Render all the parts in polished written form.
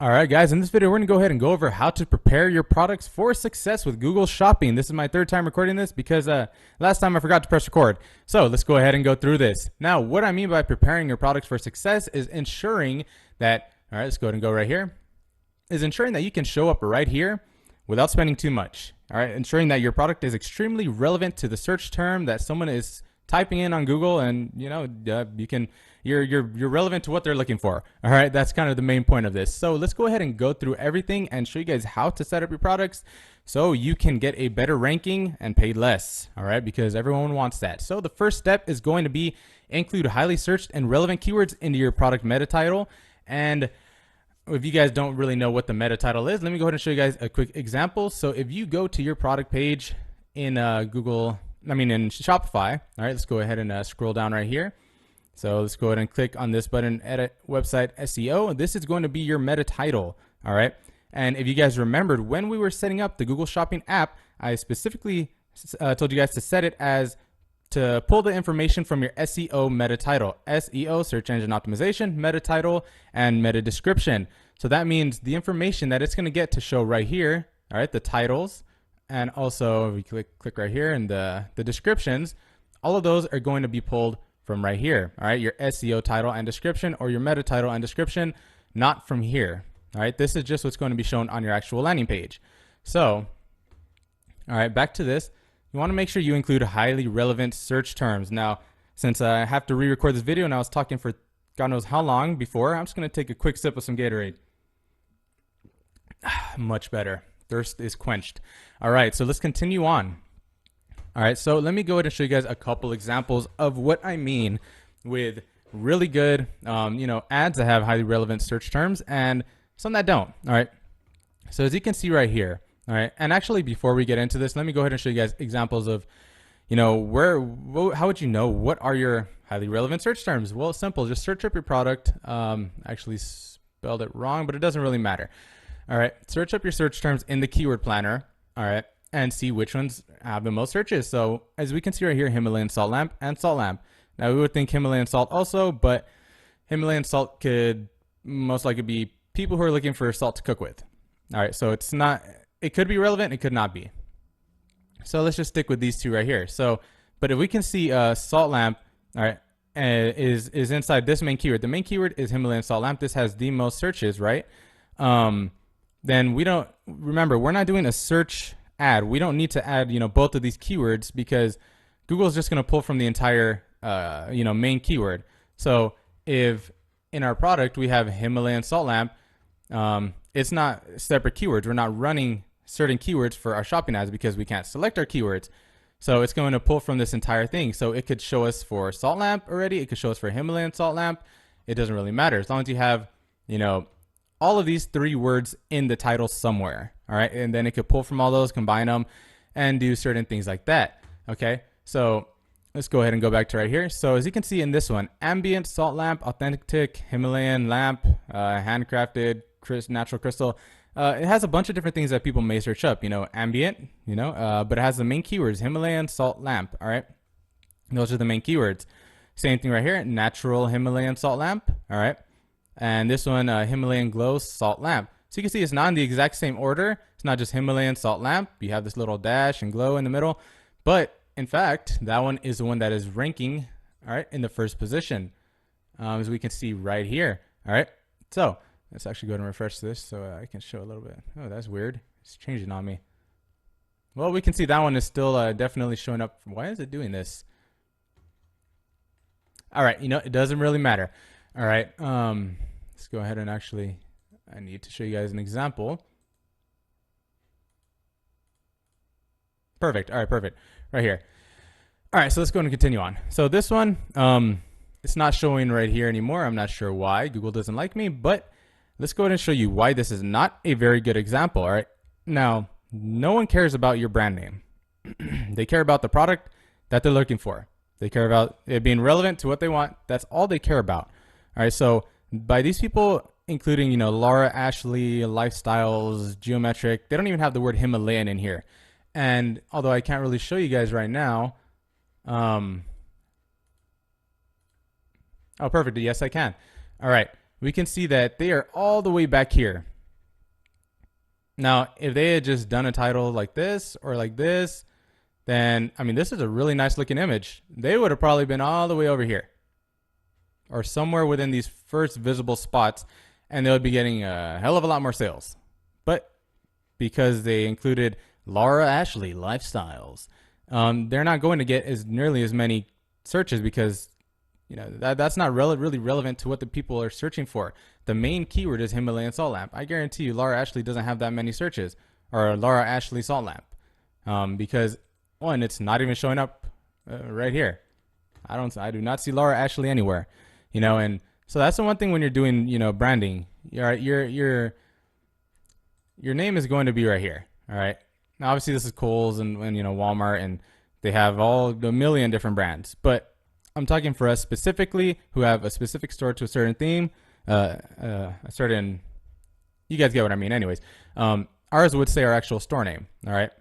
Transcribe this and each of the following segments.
All right, guys, in this video, we're going to go ahead and go over how to prepare your products for success with Google Shopping. This is my third time recording this because last time I forgot to press record. So let's go ahead and go through this. Now, what I mean by preparing your products for success is ensuring that, all right, let's go ahead and go right here, is ensuring that you can show up right here without spending too much. All right, ensuring that your product is extremely relevant to the search term that someone is typing in on Google, and you're relevant to what they're looking for. All right, that's kind of the main point of this. So let's go ahead and go through everything and show you guys how to set up your products so you can get a better ranking and pay less. All right, because everyone wants that. So the first step is going to be include highly searched and relevant keywords into your product meta title. And if you guys don't really know what the meta title is, let me go ahead and show you guys a quick example. So if you go to your product page in in Shopify, all right, let's go ahead and scroll down right here. So let's go ahead and click on this button, edit website SEO. This is going to be your meta title. All right. And if you guys remembered when we were setting up the Google Shopping app, I specifically told you guys to set it as to pull the information from your SEO meta title, SEO, search engine optimization, meta title, and meta description. So that means the information that it's going to get to show right here, all right, the titles, and also if we click right here and the descriptions, all of those are going to be pulled from right here. All right, your SEO title and description, or your meta title and description, not from here. All right, this is just what's going to be shown on your actual landing page. So, all right, back to this. You want to make sure you include highly relevant search terms. Now, since I have to re-record this video and I was talking for God knows how long before, I'm just going to take a quick sip of some Gatorade. Much better. Thirst is quenched. All right, so let's continue on. All right, so let me go ahead and show you guys a couple examples of what I mean with really good, ads that have highly relevant search terms and some that don't. All right, so as you can see right here, all right, and actually before we get into this, let me go ahead and show you guys examples of, how would you know what are your highly relevant search terms? Well, it's simple. Just search up your product. Actually spelled it wrong, but it doesn't really matter. All right, search up your search terms in the keyword planner. All right, and see which ones have the most searches. So as we can see right here, Himalayan salt lamp and salt lamp. Now we would think Himalayan salt also, but Himalayan salt could most likely be people who are looking for salt to cook with. All right, so it's not, it could be relevant, it could not be. So let's just stick with these two right here. So, but if we can see salt lamp, all right, is inside this main keyword. The main keyword is Himalayan salt lamp. This has the most searches, right? Then we don't, remember, we're not doing a search ad. We don't need to add, both of these keywords because Google is just going to pull from the entire, main keyword. So if in our product we have Himalayan salt lamp, it's not separate keywords. We're not running certain keywords for our shopping ads because we can't select our keywords. So it's going to pull from this entire thing. So it could show us for salt lamp already. It could show us for Himalayan salt lamp. It doesn't really matter as long as you have, all of these three words in the title somewhere. All right, and then it could pull from all those, combine them, and do certain things like that. Okay, so let's go ahead and go back to right here. So as you can see in this one, ambient salt lamp, authentic Himalayan lamp, handcrafted natural crystal. It has a bunch of different things that people may search up. Ambient, but it has the main keywords, Himalayan salt lamp. All right, those are the main keywords. Same thing right here, natural Himalayan salt lamp. All right, and this one, Himalayan glow salt lamp. So you can see it's not in the exact same order. It's not just Himalayan salt lamp. You have this little dash and glow in the middle. But in fact, that one is the one that is ranking, all right, in the first position, as we can see right here. All right. So let's actually go ahead and refresh this so I can show a little bit. Oh, that's weird. It's changing on me. Well, we can see that one is still definitely showing up. Why is it doing this? All right. It doesn't really matter. All right. Let's go ahead and actually, I need to show you guys an example. Perfect. All right, perfect. Right here. All right, so let's go ahead and continue on. So this one, it's not showing right here anymore. I'm not sure why. Google doesn't like me, but let's go ahead and show you why this is not a very good example. All right. Now, no one cares about your brand name. They care about the product that they're looking for. They care about it being relevant to what they want. That's all they care about. All right, so by these people, including, Laura, Ashley, Lifestyles, Geometric, they don't even have the word Himalayan in here. And although I can't really show you guys right now, oh, perfect. Yes, I can. All right. We can see that they are all the way back here. Now, if they had just done a title like this or like this, then, I mean, this is a really nice looking image. They would have probably been all the way over here or somewhere within these first visible spots, and they would be getting a hell of a lot more sales. But because they included Laura Ashley lifestyles, they're not going to get as nearly as many searches because that's not really relevant to what the people are searching for. The main keyword is Himalayan salt lamp. I guarantee you Laura Ashley doesn't have that many searches, or Laura Ashley salt lamp, because one, it's not even showing up right here. I do not see Laura Ashley anywhere, and so that's the one thing when you're doing branding. Your name is going to be right here. All right. Now obviously this is Kohl's and Walmart, and they have all a million different brands, but I'm talking for us specifically who have a specific store to a certain theme, a certain, you guys get what I mean. Anyways, ours would say our actual store name. All right.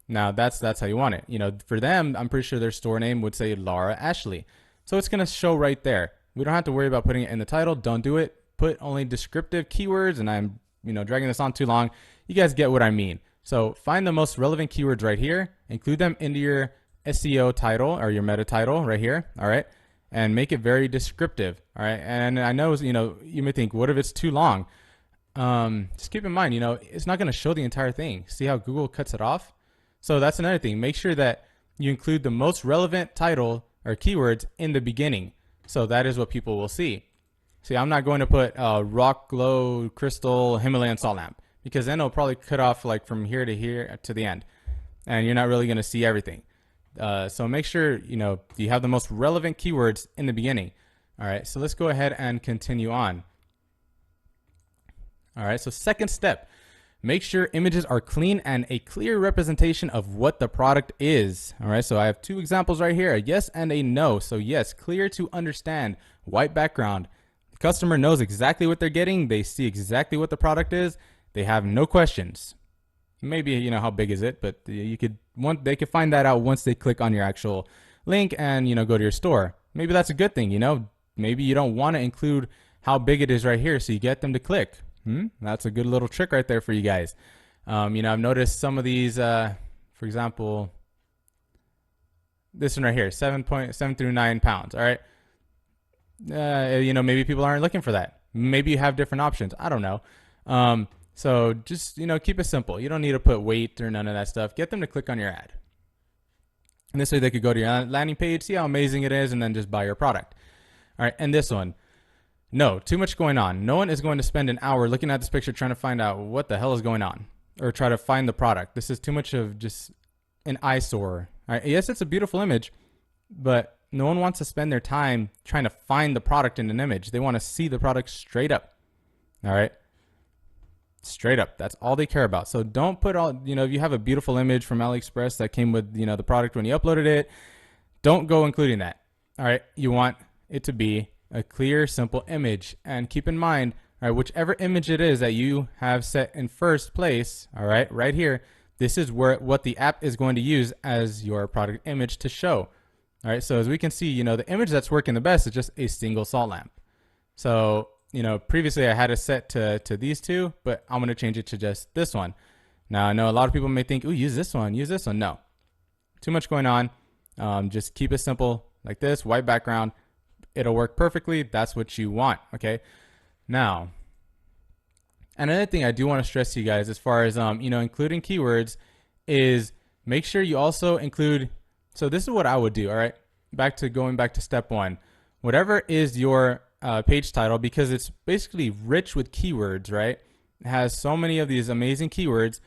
Now that's how you want it. For them, I'm pretty sure their store name would say Laura Ashley. So it's going to show right there. We don't have to worry about putting it in the title. Don't do it. Put only descriptive keywords, and I'm, dragging this on too long. You guys get what I mean. So find the most relevant keywords right here, include them into your SEO title or your meta title right here. All right. And make it very descriptive. All right. And I know, you may think, what if it's too long? Just keep in mind, it's not going to show the entire thing. See how Google cuts it off? So that's another thing. Make sure that you include the most relevant title or keywords in the beginning. So that is what people will see. See, I'm not going to put rock glow crystal Himalayan salt lamp, because then it'll probably cut off like from here to here to the end, and you're not really going to see everything. So make sure you have the most relevant keywords in the beginning. All right, so let's go ahead and continue on. All right, so second step, make sure images are clean and a clear representation of what the product is. All right, so I have two examples right here, a yes and a no. So yes, clear to understand, white background. The customer knows exactly what they're getting. They see exactly what the product is. They have no questions. Maybe, how big is it, but they could find that out once they click on your actual link and, go to your store. Maybe that's a good thing, maybe you don't want to include how big it is right here, so you get them to click. That's a good little trick right there for you guys. I've noticed some of these, for example, this one right here, 7 through 9 pounds. All right. Maybe people aren't looking for that. Maybe you have different options. I don't know. So just, keep it simple. You don't need to put weight or none of that stuff. Get them to click on your ad. And this way they could go to your landing page, see how amazing it is, and then just buy your product. All right. And this one, no, too much going on. No one is going to spend an hour looking at this picture trying to find out what the hell is going on or try to find the product. This is too much of just an eyesore. All right. Yes, it's a beautiful image, but no one wants to spend their time trying to find the product in an image. They want to see the product straight up. All right. Straight up. That's all they care about. So don't put all, if you have a beautiful image from AliExpress that came with, the product when you uploaded it, don't go including that. All right. You want it to be a clear, simple image. And keep in mind, all right, whichever image it is that you have set in first place, all right, right here, this is what the app is going to use as your product image to show. All right. So as we can see, the image that's working the best is just a single salt lamp. So previously I had it set to these two, but I'm going to change it to just this one. Now, I know a lot of people may think, ooh, use this one. No, too much going on. Just keep it simple like this, white background. It'll work perfectly. That's what you want. Okay. Now, another thing I do want to stress to you guys as far as, including keywords is make sure you also include, so this is what I would do. All right. Going back to step one, whatever is your page title, because it's basically rich with keywords, right? It has so many of these amazing keywords.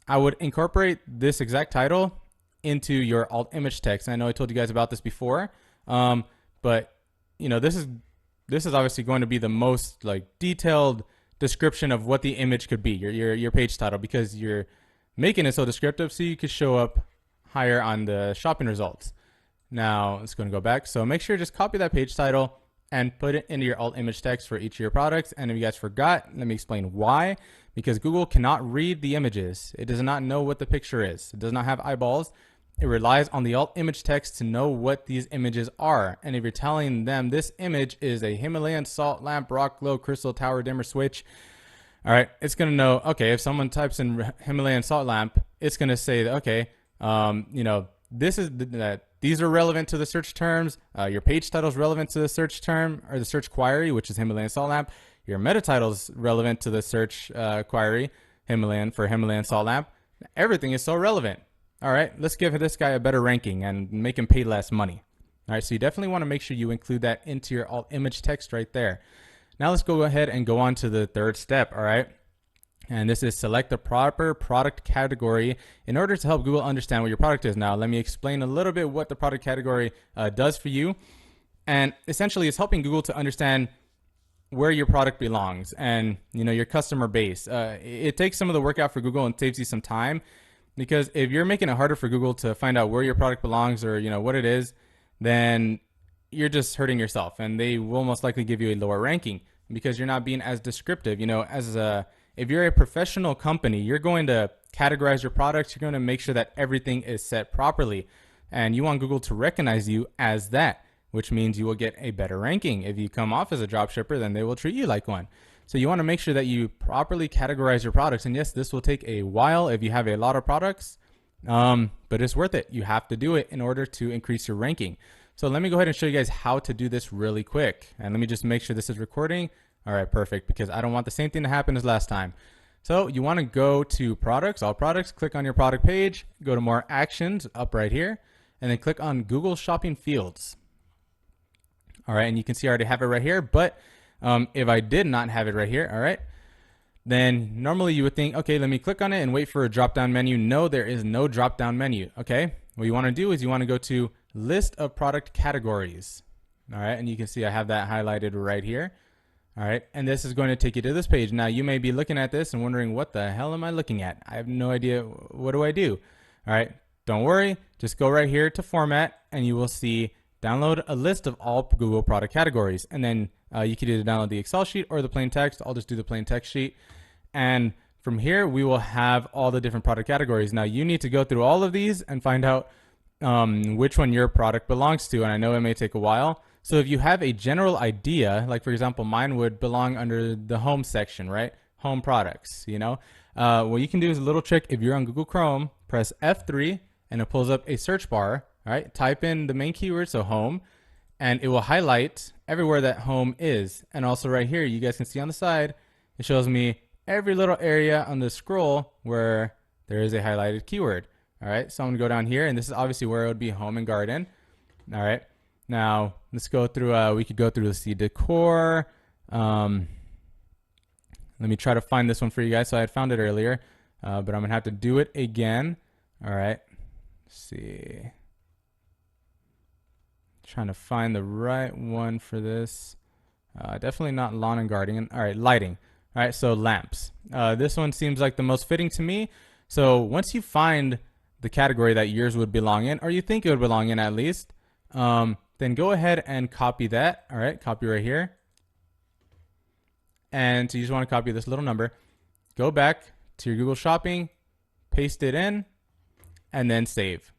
I would incorporate this exact title into your alt image text. And I know I told you guys about this before, but this is obviously going to be the most like detailed description of what the image could be, your page title, because you're making it so descriptive so you could show up higher on the shopping results. Now it's going to go back. So make sure just copy that page title and put it into your alt image text for each of your products. And if you guys forgot, let me explain why. Because Google cannot read the images. It does not know what the picture is. It does not have eyeballs. It relies on the alt image text to know what these images are. And if you're telling them this image is a Himalayan salt lamp, rock glow, crystal tower dimmer switch, All right, it's gonna know, okay, if someone types in Himalayan salt lamp, it's gonna say that, okay, you know, this is that these are relevant to the search terms. Your page title is relevant to the search term or the search query, which is Himalayan salt lamp. Your meta title is relevant to the search query, Himalayan salt lamp. Everything is so relevant. All right, let's give this guy a better ranking and make him pay less money. All right, so you definitely want to make sure you include that into your alt image text right there. Now let's go ahead and go on to the third step, all right? And this is select the proper product category in order to help Google understand what your product is. Now, let me explain a little bit what the product category does for you. And essentially, it's helping Google to understand where your product belongs and, you know, your customer base. It takes some of the work out for Google and saves you some time, because if you're making it harder for Google to find out where your product belongs or, you know, what it is, then you're just hurting yourself, and they will most likely give you a lower ranking because you're not being as descriptive. You know, if you're a professional company, you're going to categorize your products. You're going to make sure that everything is set properly, and you want Google to recognize you as that, which means you will get a better ranking. If you come off as a drop shipper, then they will treat you like one. So you want to make sure that you properly categorize your products. And yes, this will take a while if you have a lot of products, but it's worth it. You have to do it in order to increase your ranking. So let me go ahead and show you guys how to do this really quick. And let me just make sure this is recording. All right, perfect, because I don't want the same thing to happen as last time. So you want to go to products, all products, click on your product page, go to more actions up right here, and then click on Google Shopping Fields. All right, and you can see I already have it right here, but if I did not have it right here, all right, then normally you would think, okay, let me click on it and wait for a drop-down menu. No, there is no drop-down menu, okay? What you want to do is you want to go to list of product categories. All right, and you can see I have that highlighted right here. All right, and this is going to take you to this page. Now you may be looking at this and wondering, what the hell am I looking at? I have no idea. What do I do? All right, don't worry, just go right here to format and you will see download a list of all Google product categories. And then you can either download the Excel sheet or the plain text. I'll just do the plain text sheet. And from here, we will have all the different product categories. Now you need to go through all of these and find out which one your product belongs to. And I know it may take a while. So if you have a general idea, like for example, mine would belong under the home section, right? Home products, you know? What you can do is a little trick. If you're on Google Chrome, press F3 and it pulls up a search bar, all right? Type in the main keyword, so home, and it will highlight everywhere that home is. And also right here, you guys can see on the side, it shows me every little area on the scroll where there is a highlighted keyword. All right, so I'm gonna go down here, and this is obviously where it would be home and garden. All right, now let's go through, we could go through the decor. Let me try to find this one for you guys. So I had found it earlier, but I'm gonna have to do it again. All right, let's see. Trying to find the right one for this. Definitely not lawn and gardening. All right, lighting. All right, so lamps. This one seems like the most fitting to me. So once you find the category that yours would belong in, or you think it would belong in at least, then go ahead and copy that. All right, copy right here. And so you just want to copy this little number. Go back to your Google Shopping, paste it in, and then save.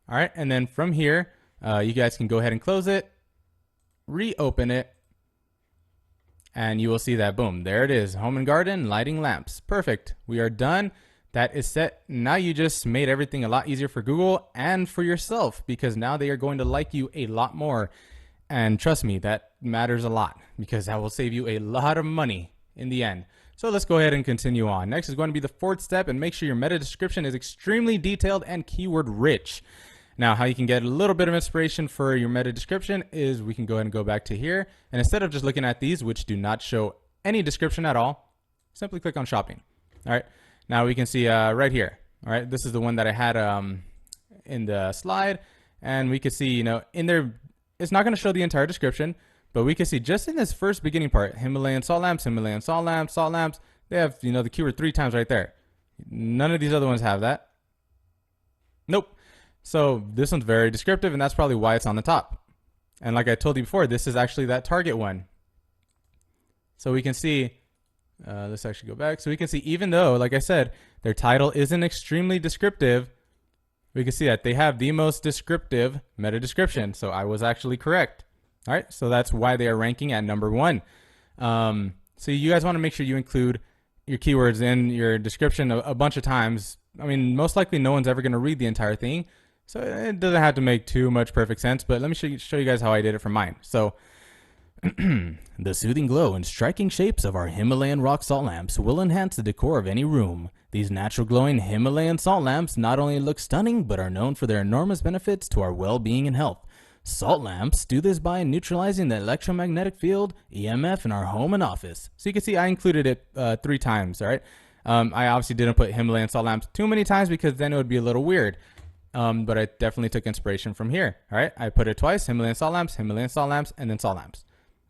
All right, and then from here, you guys can go ahead and close it, reopen it, and you will see that, boom, there it is, home and garden, lighting, lamps. Perfect, we are done. That is set. Now you just made everything a lot easier for Google and for yourself, because now they are going to like you a lot more. And trust me, that matters a lot, because that will save you a lot of money in the end. So let's go ahead and continue on. Next is going to be the fourth step, and make sure your meta description is extremely detailed and keyword rich. Now, how you can get a little bit of inspiration for your meta description is we can go ahead and go back to here. And instead of just looking at these, which do not show any description at all, simply click on shopping. All right. Now we can see right here. All right. This is the one that I had in the slide. And we can see, you know, in there, it's not going to show the entire description, but we can see just in this first beginning part, Himalayan salt lamps, Himalayan salt lamps, salt lamps, they have, you know, the keyword 3 times right there. None of these other ones have that. Nope. So this one's very descriptive, and that's probably why it's on the top. And like I told you before, this is actually that target one. So we can see, let's actually go back. So we can see, even though, like I said, their title isn't extremely descriptive, we can see that they have the most descriptive meta description. So I was actually correct. All right, so that's why they are ranking at number 1. So you guys want to make sure you include your keywords in your description a bunch of times. I mean, most likely no one's ever going to read the entire thing, so it doesn't have to make too much perfect sense, but let me show you guys how I did it for mine. So the soothing glow and striking shapes of our Himalayan rock salt lamps will enhance the decor of any room. These natural glowing Himalayan salt lamps not only look stunning, but are known for their enormous benefits to our well-being and health. Salt lamps do this by neutralizing the electromagnetic field, EMF, in our home and office. So you can see I included it 3 times, all right? I obviously didn't put Himalayan salt lamps too many times because then it would be a little weird. But I definitely took inspiration from here, all right? I put it twice, Himalayan salt lamps, and then salt lamps.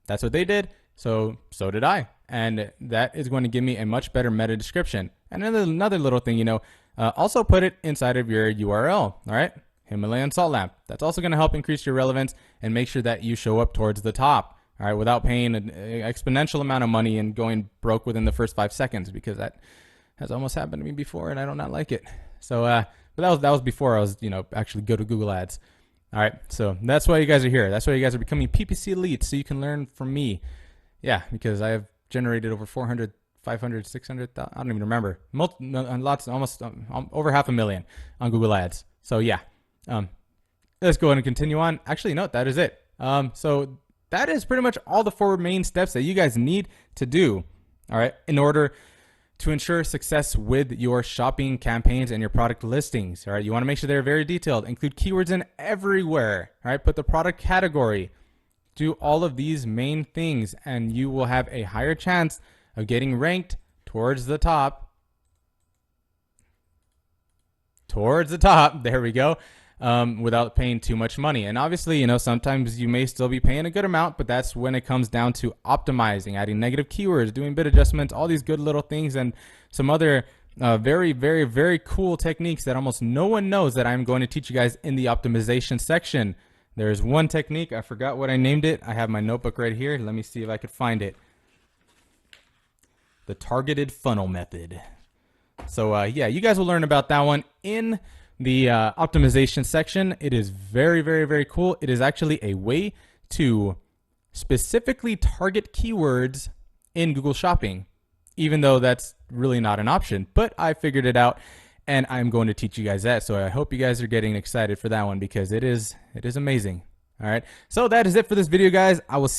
That's what they did, so did I. And that is going to give me a much better meta description. And another little thing, also put it inside of your URL, all right? Himalayan salt lamp. That's also going to help increase your relevance and make sure that you show up towards the top, all right, without paying an exponential amount of money and going broke within the first 5 seconds, because that has almost happened to me before and I do not like it. So, but that was before I was, actually go to Google Ads. All right, so that's why you guys are here. That's why you guys are becoming PPC Elites, so you can learn from me. Yeah, because I have generated over 400, 500, 600, I don't even remember. Lots, almost over 500,000 on Google Ads. So yeah. Let's go ahead and continue on. Actually, no, that is it. So that is pretty much all the 4 main steps that you guys need to do, all right, in order to ensure success with your shopping campaigns and your product listings. All right, you want to make sure they're very detailed. Include keywords in everywhere. All right, put the product category. Do all of these main things, and you will have a higher chance of getting ranked towards the top. Towards the top. There we go. Without paying too much money. And obviously, sometimes you may still be paying a good amount, but that's when it comes down to optimizing, adding negative keywords, doing bid adjustments, all these good little things, and some other very, very, very cool techniques that almost no one knows that I'm going to teach you guys in the optimization section. There's one technique. I forgot what I named it. I have my notebook right here. Let me see if I could find it. The targeted funnel method. So yeah, you guys will learn about that one in the optimization section. It is very, very, very cool. It is actually a way to specifically target keywords in Google Shopping, even though that's really not an option. But I figured it out, and I'm going to teach you guys that. So I hope you guys are getting excited for that one, because it is amazing. All right. So that is it for this video, guys. I will see